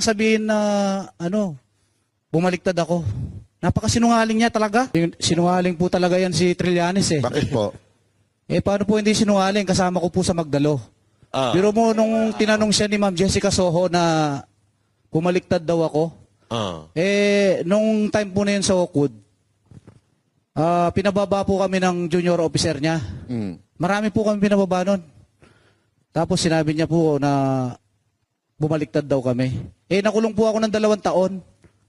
sabihin na, bumaliktad ako. Napakasinungaling niya talaga. Sinungaling po talaga yan si Trillanes eh. Bakit po? Paano po hindi sinungaling? Kasama ko po sa Magdalo. Pero mo, nung tinanong siya ni Ma'am Jessica Soho na bumaliktad daw ako, nung time po na yun sa Oakwood, pinababa po kami ng junior officer niya. Marami po kami pinababa nun. Tapos sinabi niya po na bumaliktad daw kami. Nakulong po ako ng 2 taon.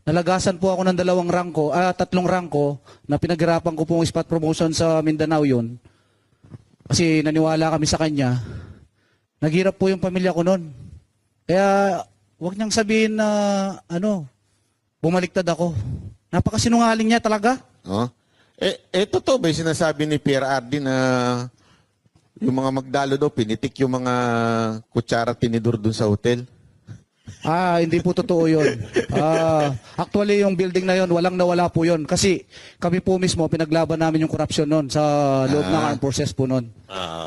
Nalagasan po ako ng 3 rangko na pinaghirapan ko po ang spot promotion sa Mindanao yun. Kasi naniwala kami sa kanya. Naghirap po yung pamilya ko nun. Kaya huwag niyang sabihin na bumaliktad ako. Napakasinungaling niya talaga. Totoo ba yung sinasabi ni Pierre Ardi na yung mga Magdalo daw, pinitik yung mga kutsara tinidor dun sa hotel? Hindi po totoo yun. Actually, yung building na yun, walang nawala po yun. Kasi kami po mismo, pinaglaban namin yung korupsyon nun sa loob ng armed forces po nun.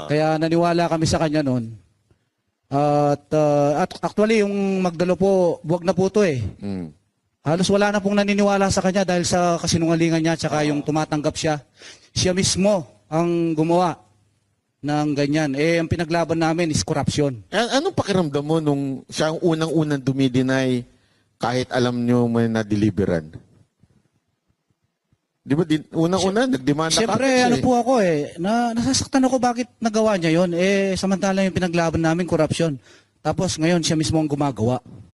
Kaya naniwala kami sa kanya nun. At actually, yung Magdalo po, buwag na po to eh. Halos wala na pong naniniwala sa kanya dahil sa kasinungalingan niya tsaka yung tumatanggap siya. Siya mismo ang gumawa ng ganyan. Ang pinaglaban namin is corruption. Anong pakiramdam mo nung siya ang unang-unang dumideny kahit alam nyo may na-deliveran? Di ba, unang-una, nagdemanda ka? Siyempre, po ako nasasaktan ako bakit nagawa niya yon. Samantalang yung pinaglaban namin, corruption. Tapos ngayon, siya mismo ang gumagawa.